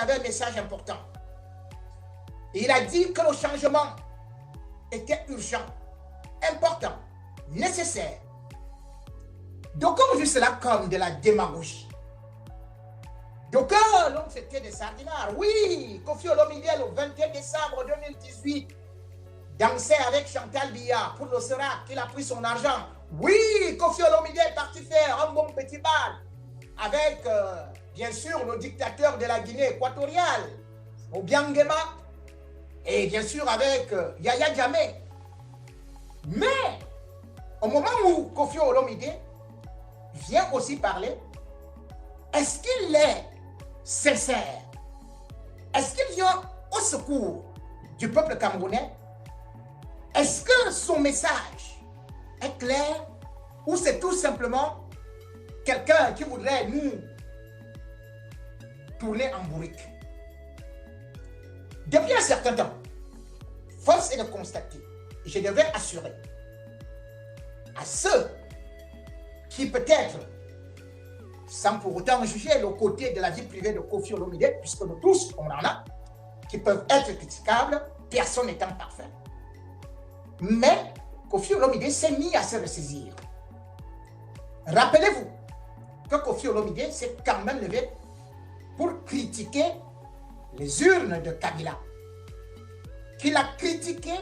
avait un message important. Il a dit que le changement était urgent, important, nécessaire. D'aucuns ont vu cela comme de la démagogie. D'aucuns l'ont traité de sardinard. Oui, Koffi Olomide, le 21 décembre 2018, dansait avec Chantal Biya pour le Serac, qu'il a pris son argent. Oui, Koffi Olomide est parti faire un bon petit bal avec, bien sûr, le dictateur de la Guinée équatoriale, Obiangema, et bien sûr avec Yaya Jammeh. Mais, au moment où Koffi Olomide vient aussi parler, est-ce qu'il est sincère? Est-ce qu'il vient au secours du peuple camerounais? Est-ce que son message est clair ou c'est tout simplement quelqu'un qui voudrait nous tourner en bourrique? Depuis un certain temps, force est de constater, je devrais assurer à ceux qui peut-être, sans pour autant juger le côté de la vie privée de Koffi Olomide, puisque nous tous, on en a, qui peuvent être critiquables, personne n'étant parfait. Mais Koffi Olomide s'est mis à se ressaisir. Rappelez-vous que Koffi Olomide s'est quand même levé pour critiquer les urnes de Kabila. Qu'il a critiqué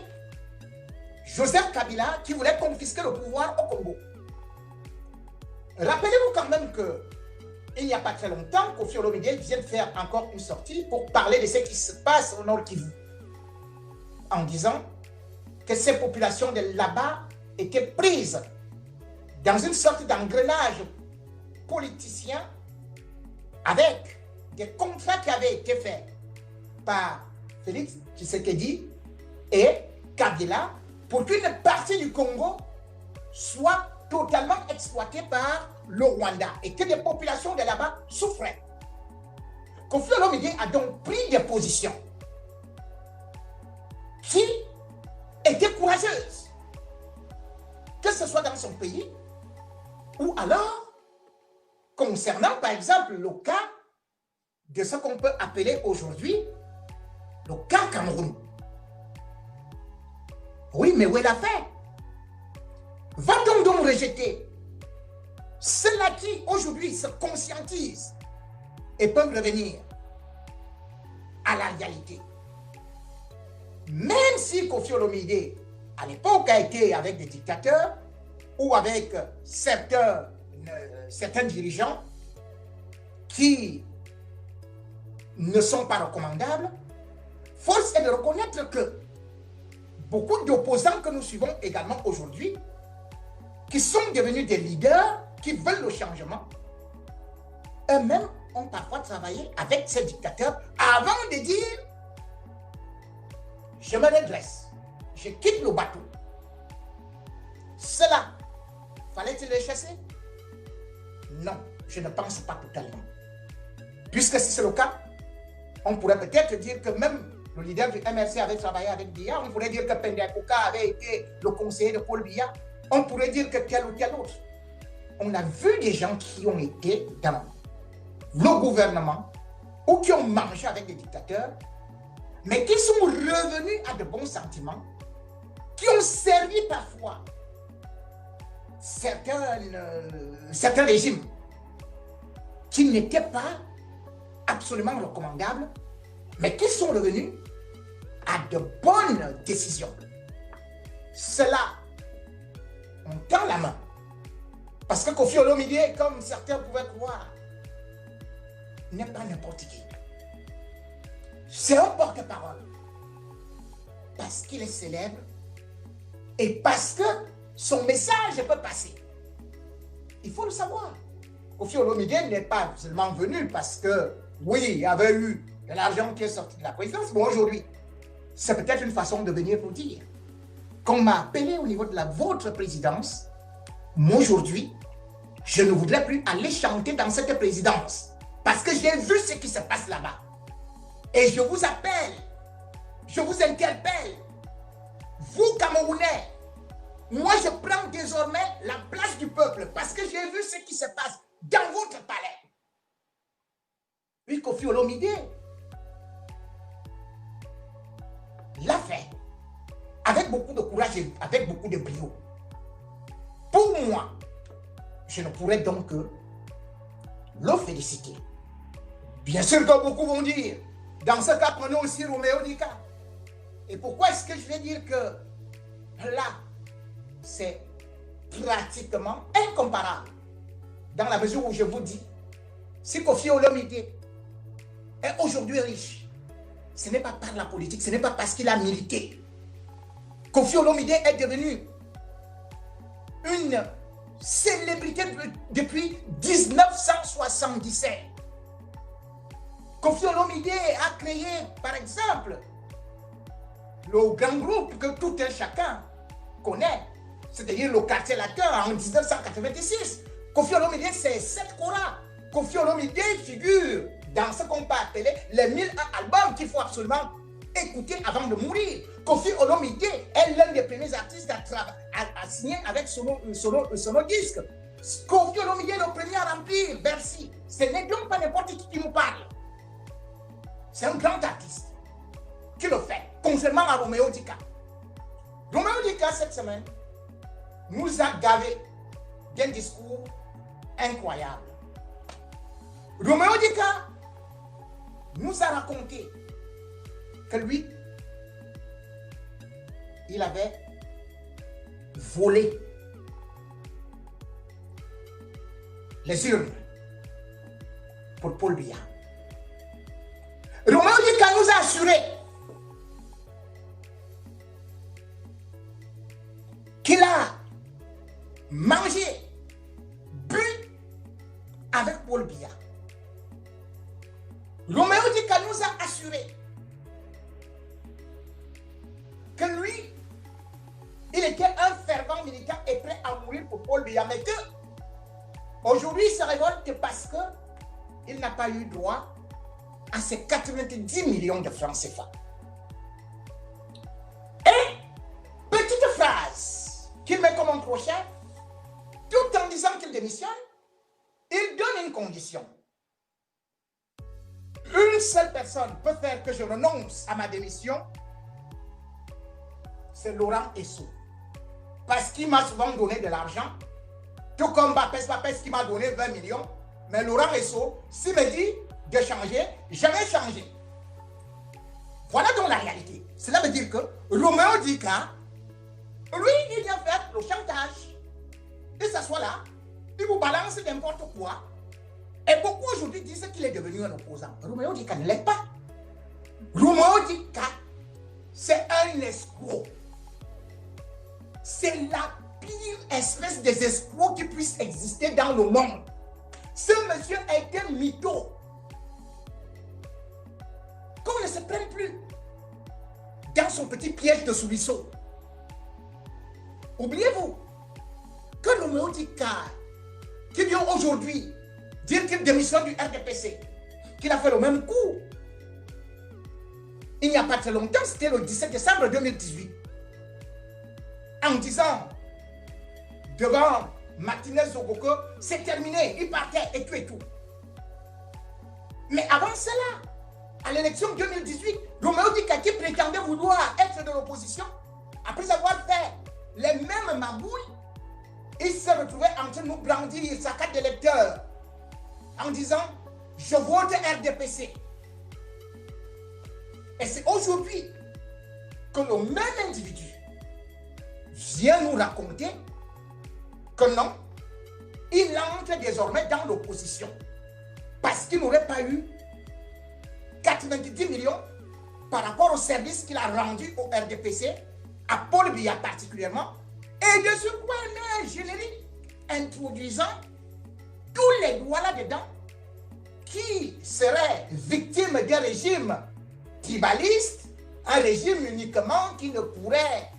Joseph Kabila qui voulait confisquer le pouvoir au Congo. Rappelez-vous quand même que il n'y a pas très longtemps, Koffi Olomide vient de faire encore une sortie pour parler de ce qui se passe au Nord Kivu, en disant que ces populations de là-bas étaient prises dans une sorte d'engrenage politicien avec des contrats qui avaient été faits par Félix Tshisekedi et Kabila pour qu'une partie du Congo soit totalement exploitée par le Rwanda et que des populations de là-bas souffraient. Koffi Olomide a donc pris des positions qui étaient courageuses, que ce soit dans son pays ou alors concernant par exemple le cas de ce qu'on peut appeler aujourd'hui le cas Cameroun. Oui, mais où est l'affaire? Va-t-on donc rejeter ceux-là qui aujourd'hui se conscientisent et peuvent revenir à la réalité? Même si Koffi Olomide, à l'époque, a été avec des dictateurs ou avec certains dirigeants qui ne sont pas recommandables, force est de reconnaître que beaucoup d'opposants que nous suivons également aujourd'hui, qui sont devenus des leaders, qui veulent le changement, eux-mêmes ont parfois travaillé avec ces dictateurs avant de dire « je me redresse, je quitte le bateau ». Cela, fallait-il les chasser? Non, je ne pense pas totalement. Puisque si c'est le cas, on pourrait peut-être dire que même le leader du MRC avait travaillé avec Biya, on pourrait dire que Penda Kouka avait été le conseiller de Paul Biya, on pourrait dire que tel ou tel autre. On a vu des gens qui ont été dans le gouvernement ou qui ont mangé avec des dictateurs, mais qui sont revenus à de bons sentiments, qui ont servi parfois certains régimes qui n'étaient pas absolument recommandables, mais qui sont revenus à de bonnes décisions. Cela, on tend la main. Parce que Koffi Olomide, comme certains pouvaient croire, n'est pas n'importe qui. C'est un porte-parole. Parce qu'il est célèbre et parce que son message peut passer. Il faut le savoir. Koffi Olomide n'est pas seulement venu parce que, oui, il y avait eu de l'argent qui est sorti de la présidence. Bon, aujourd'hui, c'est peut-être une façon de venir nous dire qu'on m'a appelé au niveau de votre présidence. Moi, aujourd'hui, je ne voudrais plus aller chanter dans cette présidence parce que j'ai vu ce qui se passe là-bas. Et je vous appelle, je vous interpelle, vous Camerounais, moi je prends désormais la place du peuple parce que j'ai vu ce qui se passe dans votre palais. Oui, Koffi Olomide, l'a fait avec beaucoup de courage et avec beaucoup de brio. Pour moi, je ne pourrais donc que le féliciter. Bien sûr que beaucoup vont dire, dans ce cas, prenons aussi Roméo Dika. Et pourquoi est-ce que je vais dire que là, c'est pratiquement incomparable, dans la mesure où je vous dis, si Koffi Olomide est aujourd'hui riche, ce n'est pas par la politique, ce n'est pas parce qu'il a milité. Koffi Olomide est devenu une célébrité depuis 1977. Koffi Olomide a créé, par exemple, le grand groupe que tout un chacun connaît, c'est-à-dire le quartier latin en 1986. Koffi Olomide, c'est 7 Kora. Koffi Olomide figure dans ce qu'on peut appeler les 1001 albums qu'il faut absolument écouter avant de mourir. Koffi Olomide est l'un des premiers artistes à signer avec son disque. Koffi Olomide est le premier à remplir Bercy. Ce n'est donc pas n'importe qui nous parle. C'est un grand artiste qui le fait, contrairement à Roméo Dika. Roméo Dika, cette semaine, nous a gavé d'un discours incroyable. Roméo Dika nous a raconté que lui, il avait volé les urnes pour Paul Biya. Roméo Dika nous a assuré qu'il a mangé, bu avec Paul Biya. Roméo Dika nous a assuré que lui, il était un fervent militant et prêt à mourir pour Paul Biya, mais que aujourd'hui il se révolte parce qu'il n'a pas eu droit à ces 90 millions de francs CFA. Et petite phrase qu'il met comme un crochet, tout en disant qu'il démissionne, il donne une condition. Une seule personne peut faire que je renonce à ma démission, c'est Laurent Esso. Parce qu'il m'a souvent donné de l'argent, tout comme Bapes qui m'a donné 20 millions. Mais Laurent Esso, s'il me dit de changer, je vais changer. Voilà donc la réalité. Cela veut dire que Roméo Dika, lui, il vient faire le chantage. Il s'assoit là, il vous balance n'importe quoi. Et beaucoup aujourd'hui disent qu'il est devenu un opposant. Roméo Dika ne l'est pas. Roméo Dika, c'est un escroc. C'est la pire espèce des escrocs qui puisse exister dans le monde. Ce monsieur a été mytho. Qu'on ne se prenne plus dans son petit piège de soubisseau. Oubliez-vous que Roméo Dika, qui vient aujourd'hui dire qu'il démissionne du RDPC, qu'il a fait le même coup. Il n'y a pas très longtemps, c'était le 17 décembre 2018. En disant devant Martinez Zogoko, c'est terminé, il partait et tout et tout. Mais avant cela, à l'élection 2018, Roméo Dika qui prétendait vouloir être de l'opposition, après avoir fait les mêmes mabouilles, il se retrouvait en train de nous brandir sa carte d'électeur en disant « Je vote RDPC ». Et c'est aujourd'hui que le même individu vient nous raconter que non, il entre désormais dans l'opposition parce qu'il n'aurait pas eu 90 millions par rapport au service qu'il a rendu au RDPC, à Paul Biya particulièrement, et de surcroît un générique introduisant tous les droits là-dedans qui seraient victimes d'un régime tribaliste, un régime uniquement qui ne pourrait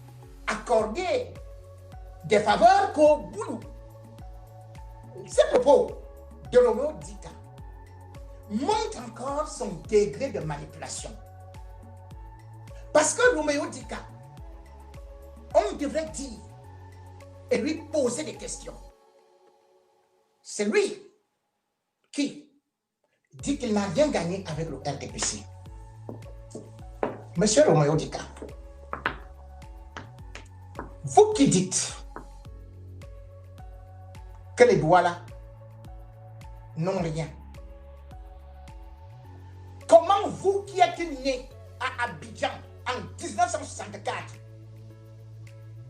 accorder des faveurs qu'au boulot. Ces propos de Roméo Dika montrent encore son degré de manipulation. Parce que Roméo Dika, on devrait dire et lui poser des questions. C'est lui qui dit qu'il n'a rien gagné avec le RDPC. Monsieur Roméo Dika, Vous qui dites que les Douala n'ont rien, comment vous qui êtes né à Abidjan en 1964,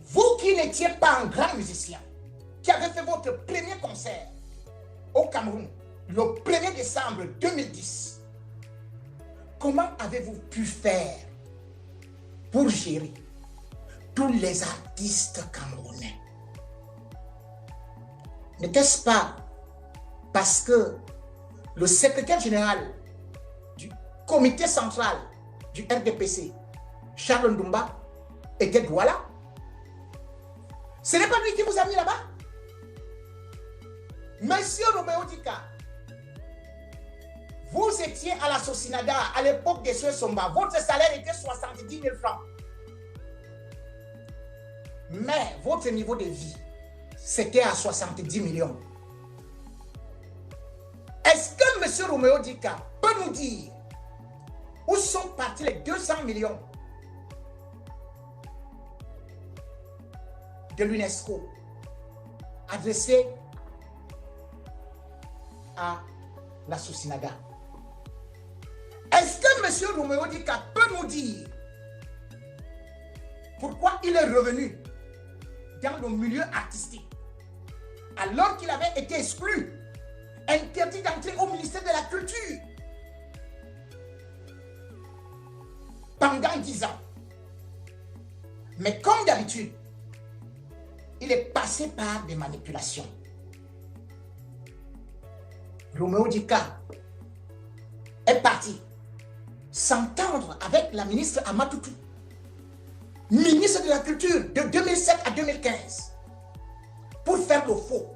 vous qui n'étiez pas un grand musicien, qui avez fait votre premier concert au Cameroun le 1er décembre 2010, comment avez-vous pu faire pour gérer tous les artistes camerounais? N'était-ce pas parce que le secrétaire général du comité central du RDPC, Charles Ndoumba, était Douala? Ce n'est pas lui qui vous a mis là-bas? Monsieur Roméo Dika, vous étiez à la Sosinada à l'époque de ce Somba. Votre salaire était 70 000 francs. Mais votre niveau de vie, c'était à 70 millions. Est-ce que M. Roméo Dika peut nous dire où sont partis les 200 millions de l'UNESCO adressés à la Sosinada? Est-ce que M. Roméo Dika peut nous dire pourquoi il est revenu dans le milieu artistique alors qu'il avait été exclu, interdit d'entrer au ministère de la Culture pendant 10 ans? Mais comme d'habitude, il est passé par des manipulations. Roméo Dika est parti s'entendre avec la ministre Amatoutou, ministre de la Culture de 2007 à 2015, pour faire le faux.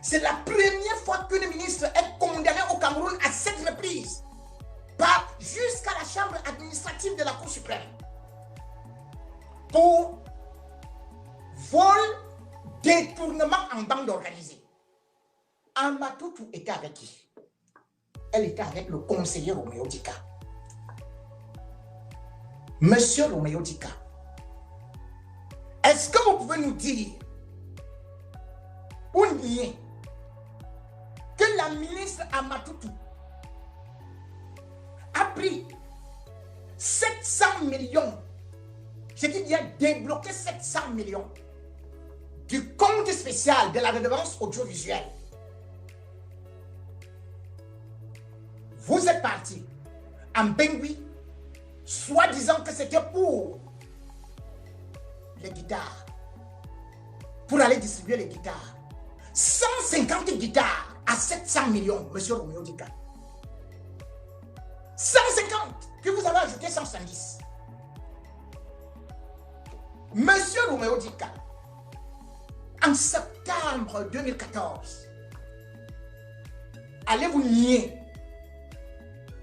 C'est la première fois qu'une ministre est condamnée au Cameroun à 7 reprises, jusqu'à la chambre administrative de la Cour suprême, pour vol, détournement en bande organisée. Amatoutou était avec qui? Elle était avec le conseiller Roméo Dika. Monsieur Roméo Dika, est-ce que vous pouvez nous dire ou nier que la ministre Amatoutou a pris 700 millions, je dis bien débloqué 700 millions du compte spécial de la redevance audiovisuelle? Vous êtes parti en Bengui, soi-disant que c'était pour les guitares, pour aller distribuer les guitares. 150 guitares à 700 millions, monsieur Roméo Dika. 150, puis vous avez ajouté 170. Monsieur Roméo Dika, en septembre 2014, allez-vous nier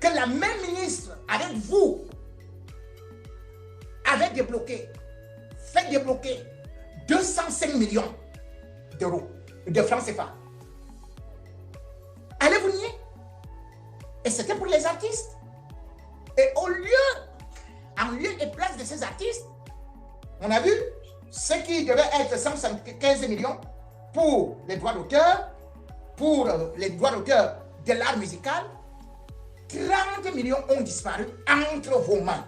que la même ministre avec vous avait fait débloquer 205 millions d'euros, de francs CFA? Allez-vous nier? Et c'était pour les artistes. Et en lieu et place de ces artistes, on a vu ce qui devait être 115 millions pour les droits d'auteur, pour les droits d'auteur de l'art musical. 30 millions ont disparu entre vos mains.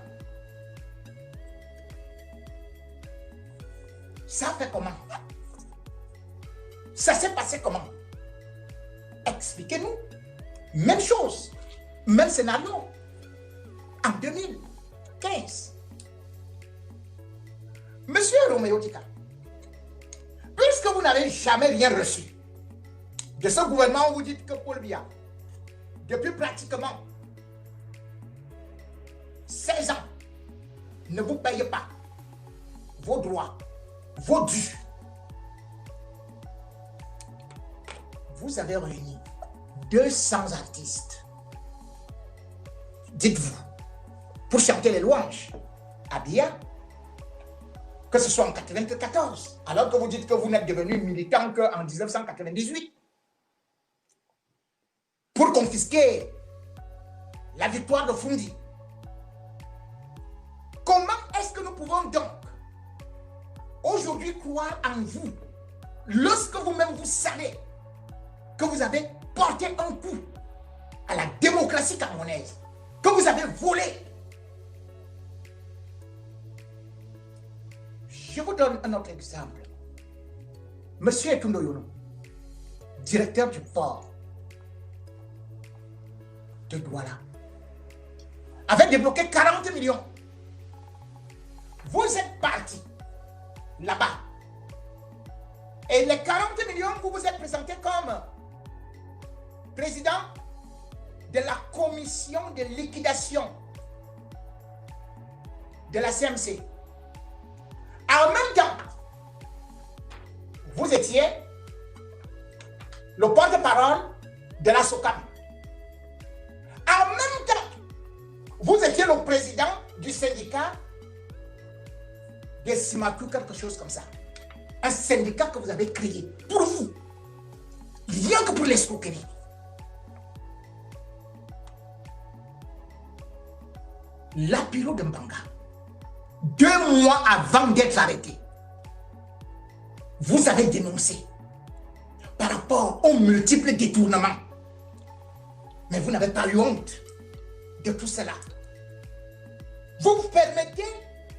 Ça fait comment? Ça s'est passé comment? Expliquez-nous. Même chose, même scénario. En 2015. Monsieur Roméo Dika, puisque vous n'avez jamais rien reçu de ce gouvernement, vous dites que Paul Biya, depuis pratiquement 16 ans, ne vous payez pas vos droits, vos dus. Vous avez réuni 200 artistes, dites-vous, pour chanter les louanges à Biya, que ce soit en 1994, alors que vous dites que vous n'êtes devenu militant qu'en 1998, pour confisquer la victoire de Fundi. Comment est-ce que nous pouvons donc, aujourd'hui croire en vous lorsque vous-même vous savez que vous avez porté un coup à la démocratie camerounaise, que vous avez volé? Je vous donne un autre exemple. Monsieur Etundo Yono, directeur du port de Douala, avait débloqué 40 millions. Vous êtes parti là-bas. Et les 40 millions, vous vous êtes présenté comme président de la commission de liquidation de la CMC. En même temps, vous étiez le porte-parole de la SOCAM. En même temps, vous étiez le président du syndicat des Simaku, quelque chose comme ça. Un syndicat que vous avez créé pour vous. Rien que pour l'escroquerie. Lapiro de Mbanga, 2 mois avant d'être arrêté, vous avez dénoncé par rapport aux multiples détournements. Mais vous n'avez pas eu honte de tout cela. Vous vous permettez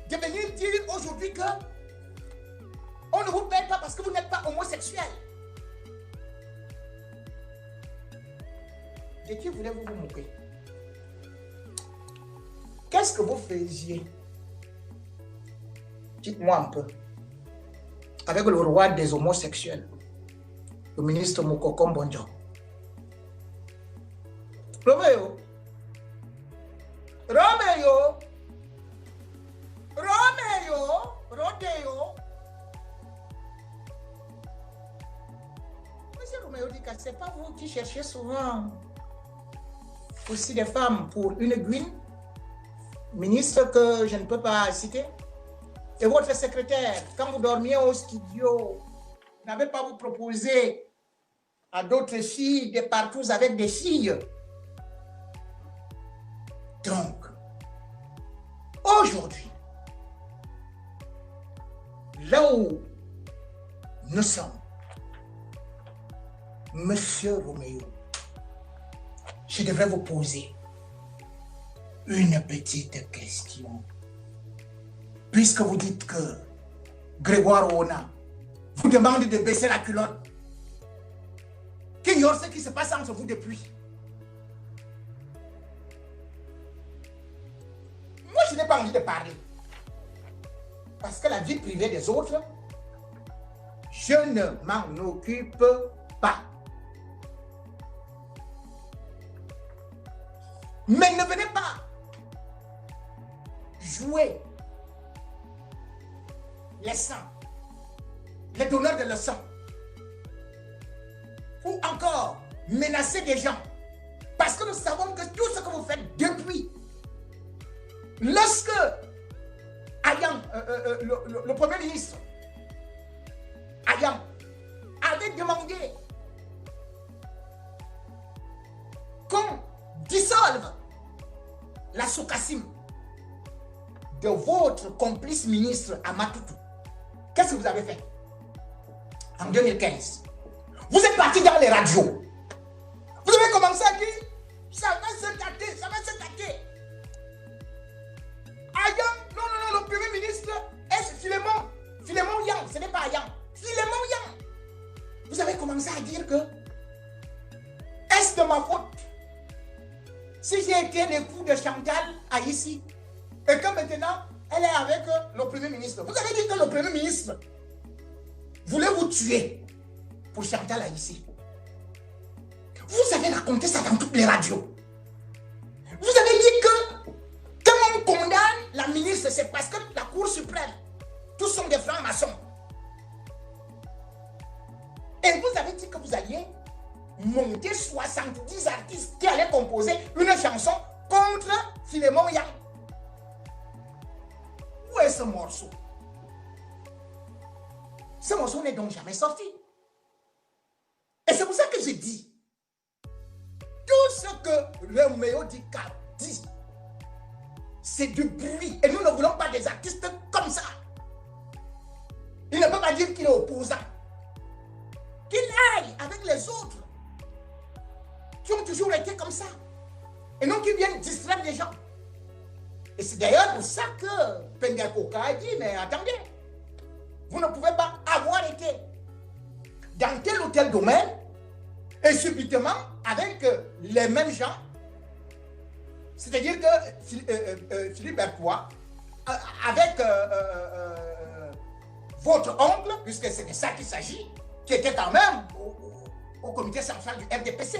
de venir dire aujourd'hui que on ne vous paie pas parce que vous n'êtes pas homosexuel. De qui voulez-vous vous moquer? Qu'est-ce que vous faisiez? Dites-moi un peu. Avec le roi des homosexuels, le ministre Mokoko Mbonjo. Roméo. Monsieur Roméo dit que ce n'est pas vous qui cherchez souvent aussi des femmes pour une guine, ministre que je ne peux pas citer. Et votre secrétaire, quand vous dormiez au studio, n'avait pas vous proposé à d'autres filles de partout avec des filles. Donc, aujourd'hui, là où nous sommes, Monsieur Roméo, je devrais vous poser une petite question. Puisque vous dites que Grégoire Ona vous demande de baisser la culotte, qu'il ignore ce qui se passe entre vous depuis. Moi, je n'ai pas envie de parler. Parce que la vie privée des autres, je ne m'en occupe pas. Mais ne venez pas jouer les sangs, les donneurs de leçons, ou encore menacer des gens. Parce que nous savons que tout ce que vous faites depuis, lorsque Ayam, le Premier ministre, Ayam, avait demandé qu'on dissolve la Sokassim de votre complice ministre Amatoutou, qu'est-ce que vous avez fait en 2015? Vous êtes parti dans les radios. Vous avez commencé à dire ça va se tâter, ça va se tâter. Ayam, non, le Premier ministre est Philémon Yang, ce n'est pas Ayam, Philémon Yang. Vous avez commencé à dire que est-ce de ma faute si j'ai été l'époux de Chantal à ici et que maintenant elle est avec le Premier ministre? Vous avez dit que le Premier ministre voulait vous tuer pour Chantal à ici. Vous avez raconté ça dans toutes les radios. Vous avez dit que quand on condamne la ministre, c'est parce que la Cour suprême, tous sont des francs-maçons. Et vous avez dit que vous alliez monter 70 artistes qui allaient composer une chanson contre Philémon Yang. Où est ce morceau? Ce morceau n'est donc jamais sorti. Et c'est pour ça que je dis, tout ce que Roméo Dika dit, c'est du bruit. Et nous ne voulons pas des artistes comme ça. ne peut pas dire qu'il est opposant. Qu'il aille avec les autres qui ont toujours été comme ça. Et non qu'ils viennent distraire les gens. Et c'est d'ailleurs pour ça que Penda Koka a dit, mais attendez, vous ne pouvez pas avoir été dans tel ou tel domaine et subitement avec les mêmes gens. C'est-à-dire que Philippe Bercois, avec votre oncle, puisque c'est de ça qu'il s'agit, qui était quand même au comité central du RDPC.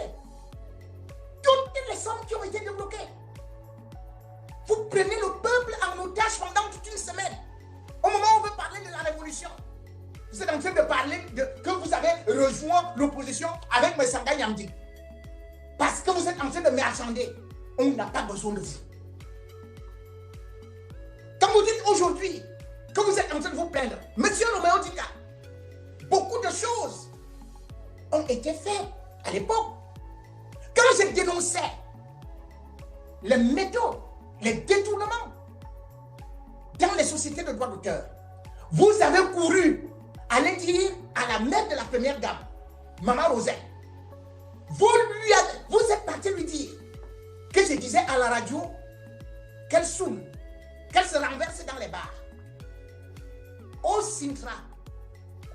Toutes les sommes qui ont été débloquées. Vous prenez le peuple en otage pendant toute une semaine. Au moment où on veut parler de la révolution, vous êtes en train de parler que vous avez rejoint l'opposition avec Messanga Nyamdi. Parce que vous êtes en train de marchander. On n'a pas besoin de vous. Quand vous dites aujourd'hui que vous êtes en train de vous plaindre, Monsieur Roméo Dika, beaucoup de choses ont été faites à l'époque. Quand je dénonçais les méthodes, les détournements dans les sociétés de droit d'auteur, vous avez couru aller dire à la mère de la première dame, Maman Rosette, vous êtes parti lui dire que je disais à la radio qu'elle saoule, qu'elle se renverse dans les bars. Au Sintra,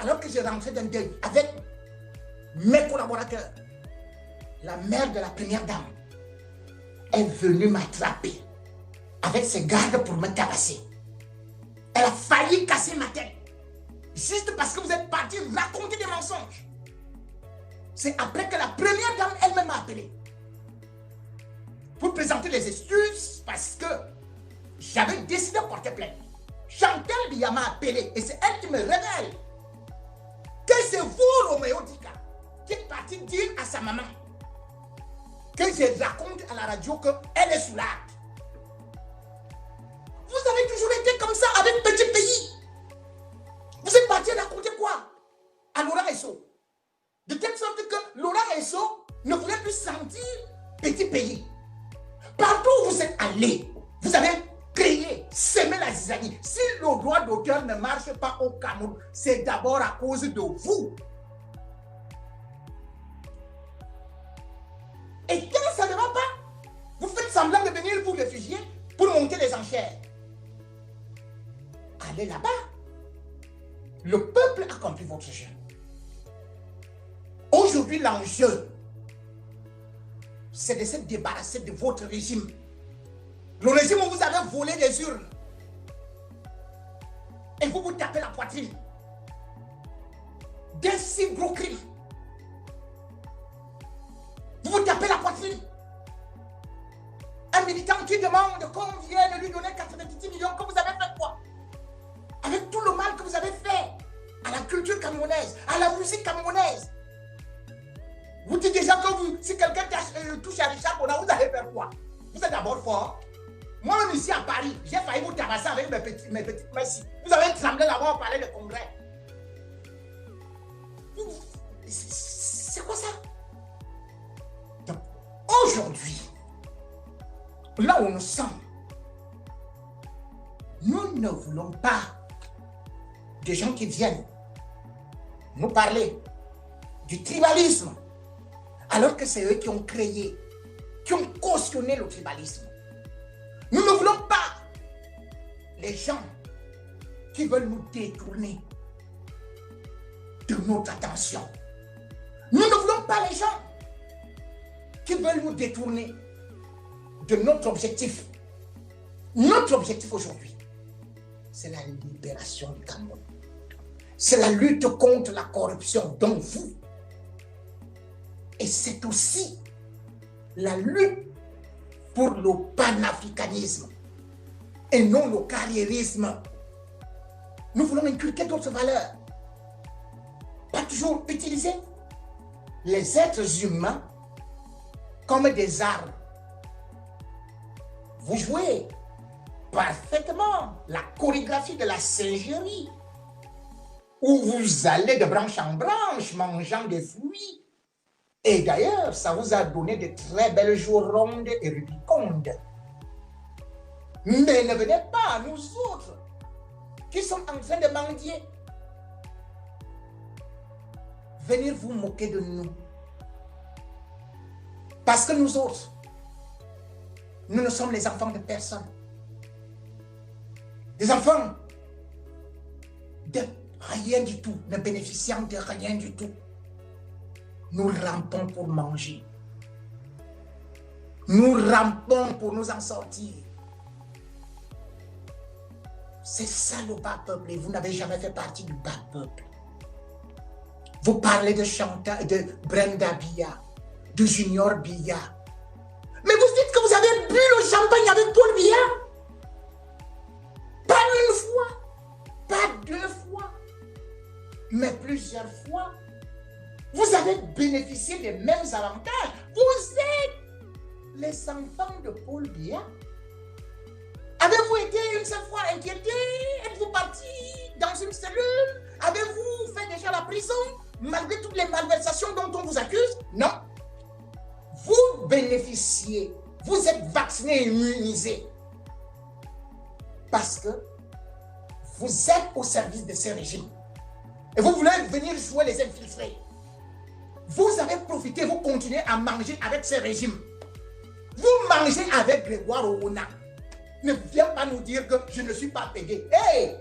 alors que je rentrais d'un deuil avec mes collaborateurs, la mère de la première dame est venue m'attraper avec ses gardes pour me tabasser. Elle a failli casser ma tête. Juste parce que vous êtes parti raconter des mensonges. C'est après que la première dame elle-même m'a appelé pour présenter les excuses parce que j'avais décidé de porter plainte. Chantal Biya m'a appelé et c'est elle qui me révèle que c'est vous, Roméo Dika, qui êtes parti dire à sa maman que je raconte à la radio qu'elle est sous l'acte. Vous avez toujours été comme ça avec Petit Pays. Vous êtes parti raconter quoi à Laurent Esso? De telle sorte que Laurent Esso ne voulait plus sentir Petit Pays. Partout où vous êtes allé, vous avez créé, semé la zizanie. Si le droit d'auteur ne marche pas au Cameroun, c'est d'abord à cause de vous. Et quand ça ne va pas, vous faites semblant de venir vous réfugier pour monter les enchères. Allez là-bas. Le peuple a compris votre jeu. Aujourd'hui, l'enjeu, c'est de se débarrasser de votre régime. Le régime où vous avez volé des urnes. Et vous vous tapez la poitrine. Des si gros crimes. Vous vous tapez la poitrine. Un militant qui demande qu'on vienne lui donner 90 millions, que vous avez fait quoi? Avec tout le mal que vous avez fait à la culture camerounaise, à la musique camerounaise. Vous dites déjà que si quelqu'un touche à Richard Bona, vous allez faire quoi? Vous êtes d'abord fort. Moi-même ici à Paris, j'ai failli vous tabasser avec mes petites messes. Vous avez tremblé là-bas au palais de congrès. C'est quoi ça? Donc, aujourd'hui, là où nous sommes, nous ne voulons pas des gens qui viennent nous parler du tribalisme, alors que c'est eux qui ont créé, qui ont cautionné le tribalisme. Nous ne voulons pas les gens qui veulent nous détourner de notre attention. Nous ne voulons pas les gens qui veulent nous détourner de notre objectif. Notre objectif aujourd'hui, c'est la libération du Cameroun. C'est la lutte contre la corruption dont vous. Et c'est aussi la lutte pour le panafricanisme et non le carriérisme. Nous voulons inculquer d'autres valeurs. Pas toujours utiliser les êtres humains comme des armes. Vous jouez parfaitement la chorégraphie de la singerie, où vous allez de branche en branche mangeant des fruits. Et d'ailleurs, ça vous a donné de très belles jours rondes et rubicondes. Mais ne venez pas, nous autres, qui sommes en train de mendier, venir vous moquer de nous. Parce que nous autres, nous ne sommes les enfants de personne. Des enfants de rien du tout, ne bénéficiant de rien du tout. Nous rampons pour manger. Nous rampons pour nous en sortir. C'est ça le bas peuple et vous n'avez jamais fait partie du bas peuple. Vous parlez de Chantal, de Brenda Biya, de Junior Biya. Mais vous dites que vous avez bu le champagne avec Paul Biya. Pas une fois, pas deux fois, mais plusieurs fois. Vous avez bénéficié des mêmes avantages. Vous êtes les enfants de Paul Biya. Avez-vous été une seule fois inquiété? Êtes-vous parti dans une cellule? Avez-vous fait déjà la prison malgré toutes les malversations dont on vous accuse? Non. Vous bénéficiez, vous êtes vacciné et immunisé parce que vous êtes au service de ces régimes. Et vous voulez venir jouer les infiltrés. Vous avez profité, vous continuez à manger avec ces régimes. Vous mangez avec Grégoire Ouna. Ne viens pas nous dire que je ne suis pas payé. Hey!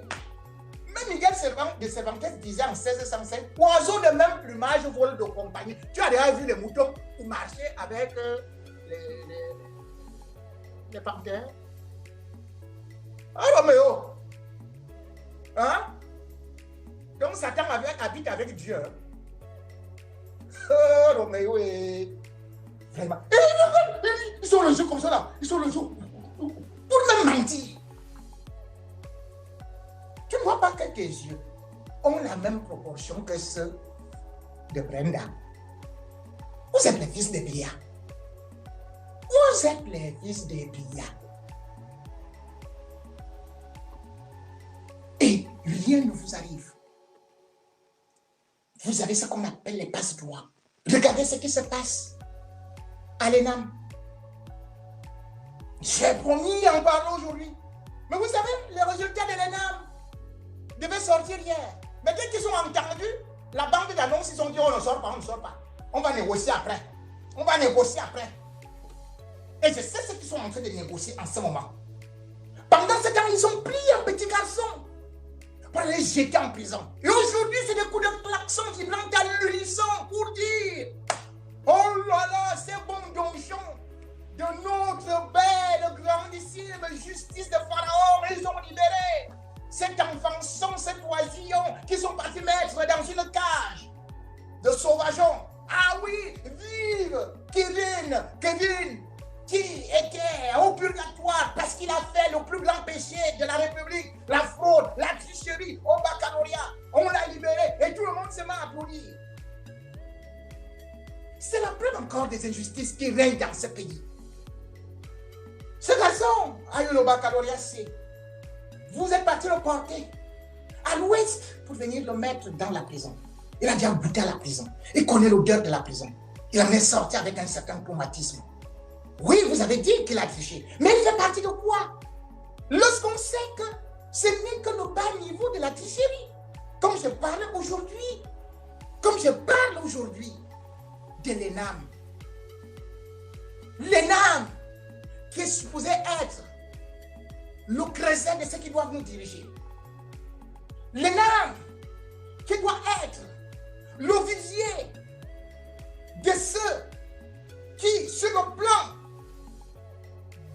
Même Miguel de Cervantes disait en 1605, oiseau de même plumage vole de compagnie. Tu as déjà vu les moutons qui marchaient avec les panthères? Ah, Roméo! Hein? Donc Satan habite avec Dieu. Oh, Roméo est vraiment. Ils sont le jeu comme ça là. Ils sont le jeu. Pour me mentir. Tu ne vois pas que tes yeux ont la même proportion que ceux de Brenda. Vous êtes les fils de Biya. Vous êtes les fils de Biya. Et rien ne vous arrive. Vous avez ce qu'on appelle les passe-droits. Regardez ce qui se passe à l'ENAM. J'ai promis en parler aujourd'hui. Mais vous savez, les résultats de l'ENAM devaient sortir hier. Mais dès qu'ils ont entendu, la banque d'annonces, ils ont dit on ne sort pas, on ne sort pas. On va négocier après. On va négocier après. Et je sais ce qu'ils sont en train de négocier en ce moment. Pendant ce temps, ils ont pris un petit garçon pour les jeter en prison. Et aujourd'hui, c'est des coups de klaxon qui rentrent à l'unisson pour dire oh là là, c'est bon donjon de notre belle, grandissime justice de Pharaon, ils ont libéré cet enfant sans cet oisillon qui sont partis mettre dans une cage de sauvageons. Ah oui, vive Kevin, qui était au purgatoire parce qu'il a fait le plus grand péché de la République, la fraude, la tricherie au baccalauréat. On l'a libéré et tout le monde se met à applaudir. C'est la preuve encore des injustices qui règnent dans ce pays. Ce garçon a eu le baccalauréat C. Vous êtes parti le porter à l'ouest pour venir le mettre dans la prison. Il a déjà goûté à la prison. Il connaît l'odeur de la prison. Il en est sorti avec un certain traumatisme. Oui, vous avez dit qu'il a triché. Mais il fait partie de quoi? Lorsqu'on sait que ce n'est que le bas niveau de la tricherie. Comme je parle aujourd'hui. Comme je parle aujourd'hui de l'ENAM. L'ENAM qui est supposé être le creuset de ceux qui doivent nous diriger. L'ENAM qui doit être le vivier de ceux qui, sur le plan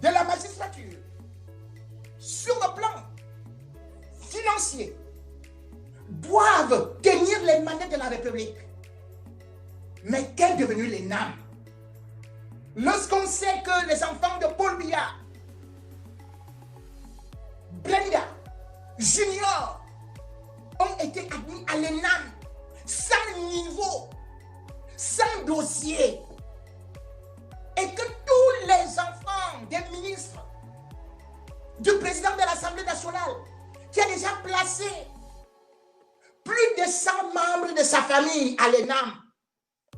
de la magistrature, sur le plan financier, doivent tenir les manettes de la République. Mais qu'est devenu l'ENAM? Lorsqu'on sait que les enfants de Paul Biya, Brenda, Junior, ont été admis à l'ENAM sans niveau, sans dossier, et que tous les enfants des ministres, du président de l'Assemblée nationale, qui a déjà placé plus de 100 membres de sa famille à l'ENAM,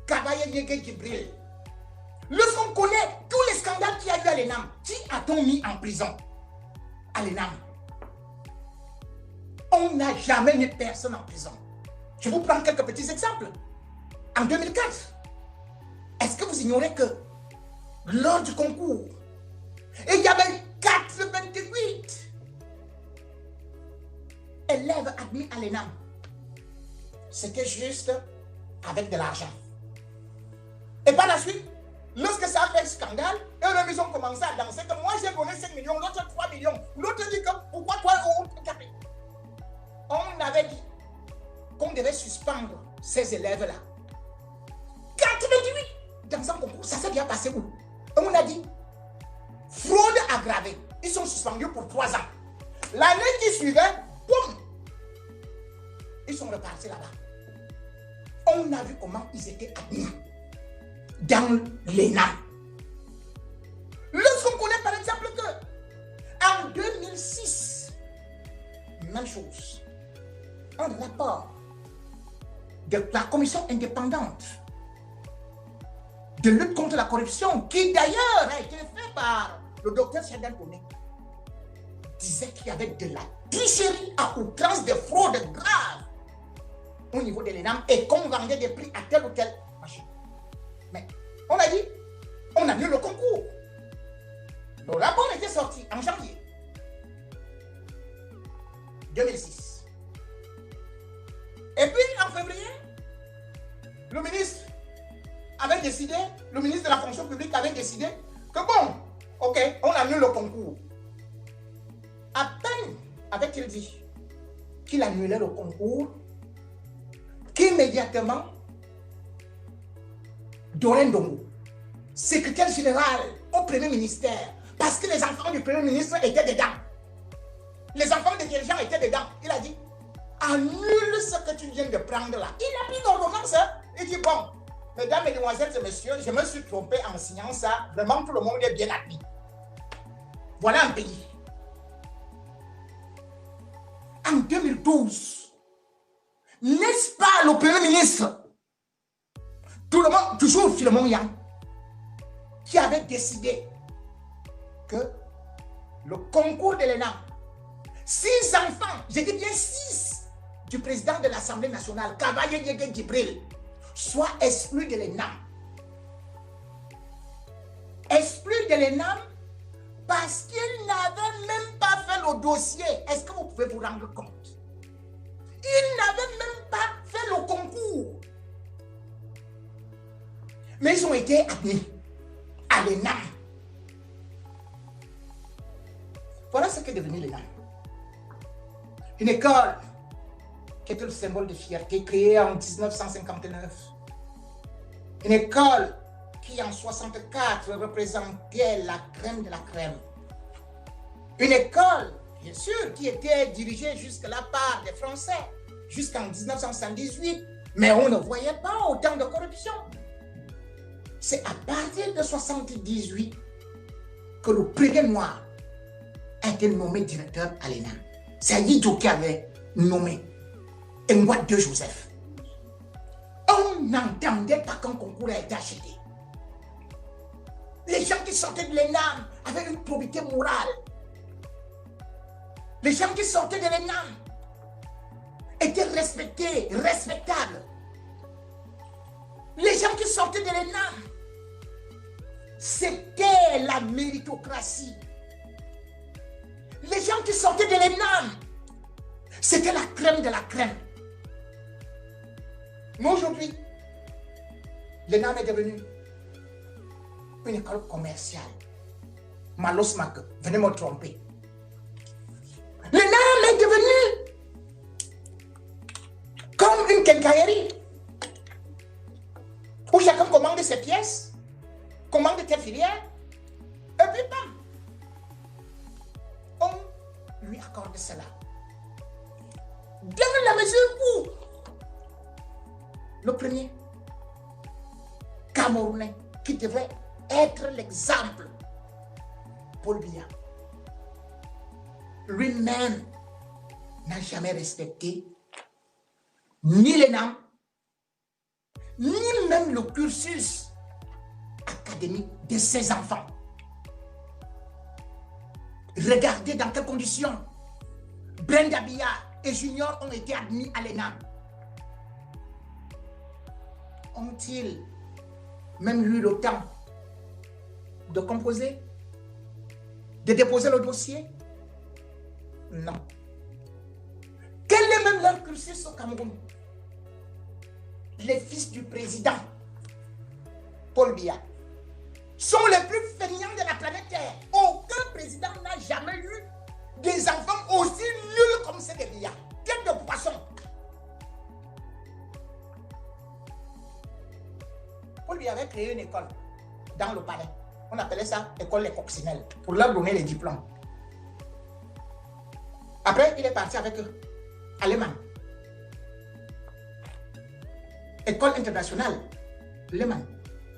Kabaye Yege Gibril. Lorsqu'on connaît tous les scandales qu'il y a eu à l'ENAM, qui a-t-on mis en prison à l'ENAM? On n'a jamais mis personne en prison. Je vous prends quelques petits exemples. En 2004, est-ce que vous ignorez que lors du concours, il y avait 88 élèves admis à l'ENAM? C'était juste avec de l'argent. Et par la suite, lorsque ça a fait scandale, eux-mêmes ils ont commencé à danser que moi j'ai donné 5 millions, l'autre 3 millions. L'autre dit que pourquoi toi on peut taper? On avait dit qu'on devait suspendre ces élèves-là. 88 dans un concours, ça s'est bien passé où? On a dit fraude aggravée. Ils sont suspendus pour 3 ans. L'année qui suivait, boum, ils sont repartis là-bas. On a vu comment ils étaient admis dans l'ENAM. Lorsqu'on connaît par exemple que en 2006, même chose, un rapport de la commission indépendante de lutte contre la corruption, qui d'ailleurs a été fait par le docteur Chadel Koné, disait qu'il y avait de la tricherie à outrance, de fraude grave au niveau de l'ENAM et qu'on vendait des prix à tel ou tel machine. Mais on a dit, on a mis le concours. Le rapport était sorti en janvier 2006. Et puis en février, le ministre avait décidé, le ministre de la fonction publique avait décidé que bon, ok, on annule le concours. À peine avait-il dit qu'il annulait le concours, qu'immédiatement, Doreen Ndongo, secrétaire général au Premier ministère, parce que les enfants du Premier ministre étaient dedans, les enfants des dirigeants étaient dedans, il a dit, annule ce que tu viens de prendre là. Il a pris l'ordonnance, il dit, bon, mesdames, mesdemoiselles et messieurs, je me suis trompé en signant ça, vraiment tout le monde est bien admis. Voilà un pays. En 2012, n'est-ce pas le Premier ministre, tout le monde, toujours Philemon Yang, qui avait décidé que le concours de l'ENAM, 6 enfants, je dis bien 6, du président de l'Assemblée nationale, Kabaye Diégué Djibril, soient exclus de l'ENAM. Exclus de l'ENAM parce qu'ils n'avaient même pas fait le dossier. Est-ce que vous pouvez vous rendre compte? Ils n'avaient même pas fait le concours. Mais ils ont été admis à l'ENAM. Voilà ce qu'est devenu l'ENAM. Une école qui était le symbole de fierté, créée en 1959. Une école qui en 64 représentait la crème de la crème. Une école, bien sûr, qui était dirigée jusque-là par des Français, jusqu'en 1978, mais on ne voyait pas autant de corruption. C'est à partir de 1978 que le premier noir a été nommé directeur à l'ENAM. C'est Ayidjo qui avait nommé Ngouat de Joseph. On n'entendait pas qu'un concours a été acheté. Les gens qui sortaient de l'ENAM avaient une probité morale. Les gens qui sortaient de l'ENAM étaient respectés, respectables. Les gens qui sortaient de l'ENAM, c'était la méritocratie. Les gens qui sortaient de l'ENAM, c'était la crème de la crème. Mais aujourd'hui, l'ENAM est devenue une école commerciale. Malos Mak, venez me tromper. L'ENAM est devenue comme une quincaillerie où chacun commande ses pièces, commande tes filières, et puis bam, on lui accorde cela. Dans la mesure où le premier Camerounais qui devrait être l'exemple, Paul Biya, lui-même n'a jamais respecté ni l'ENAM, ni même le cursus académique de ses enfants. Regardez dans quelles conditions Brenda Biya et Junior ont été admis à l'ENAM. ont-ils même eu le temps de composer, de déposer le dossier? Non. Quel est même leur cursus au Cameroun? Les fils du président Paul Biya sont les plus feignants de la planète Terre. Aucun président n'a jamais eu des enfants aussi nuls comme ceux de Biya. Tête de poisson. Paul Biya avait créé une école dans le palais. On appelait ça école des coccinelles pour leur donner les diplômes. Après, il est parti avec eux. Allemagne. École internationale. Allemagne.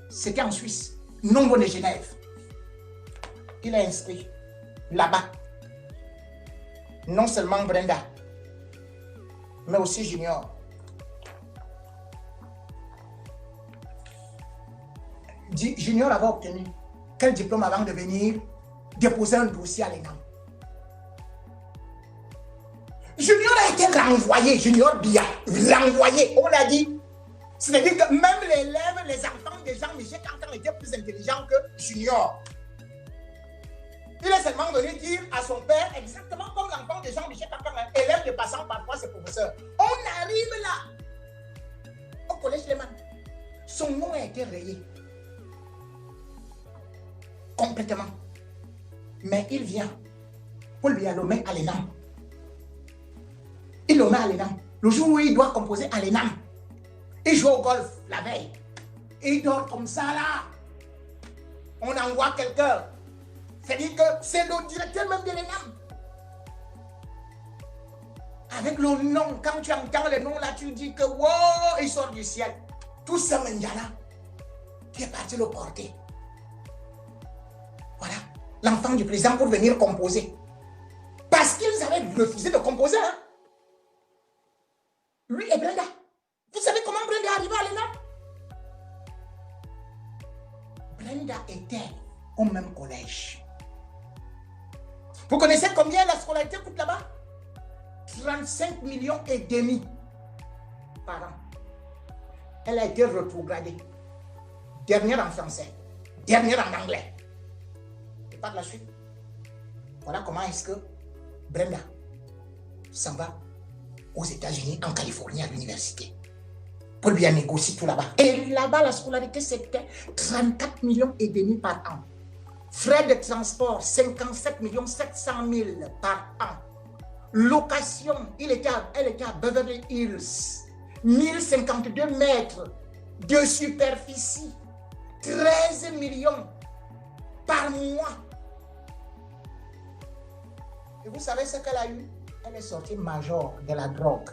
C'était en Suisse. Nombre de Genève. Il a inscrit là-bas non seulement Brenda, mais aussi Junior. Junior avait obtenu quel diplôme avant de venir déposer un dossier à l'ENAM? Junior a été renvoyé, Junior Biya, renvoyé. On a dit, c'est-à-dire que même les élèves, les enfants de Jean-Michel Kankan étaient plus intelligents que Junior. Il est seulement venu dire à son père, exactement comme l'enfant de Jean-Michel Kankan, élève de passant parfois ses professeurs. On arrive là, au collège Lehman. Son nom a été rayé. Complètement. Mais il vient. Paul Biya le met à l'ENAM. Il le met à l'ENAM. Le jour où il doit composer à l'ENAM, il joue au golf la veille. Il dort comme ça là. On envoie quelqu'un. C'est-à-dire que c'est le directeur même de l'ENAM. Avec le nom, quand tu entends le nom là, tu dis que wow, il sort du ciel. Tout ça, Mandjana, qui est parti le porter. Voilà, l'enfant du président pour venir composer. Parce qu'ils avaient refusé de composer. Hein? Lui et Brenda. Vous savez comment Brenda est arrivée à l'ENAM? Brenda était au même collège. Vous connaissez combien la scolarité coûte là-bas? 35 millions et demi par an. Elle a été rétrogradée. Dernière en français, dernière en anglais. Et par la suite, voilà comment est-ce que Brenda s'en va aux États-Unis, en Californie, à l'université. Paul Biya négocie tout là-bas. Et là-bas, la scolarité, c'était 34 millions et demi par an. Frais de transport, 57 700 000 par an. Location, elle était à Beverly Hills. 1052 mètres de superficie. 13 millions par mois. Et vous savez ce qu'elle a eu? Elle est sortie major de la drogue.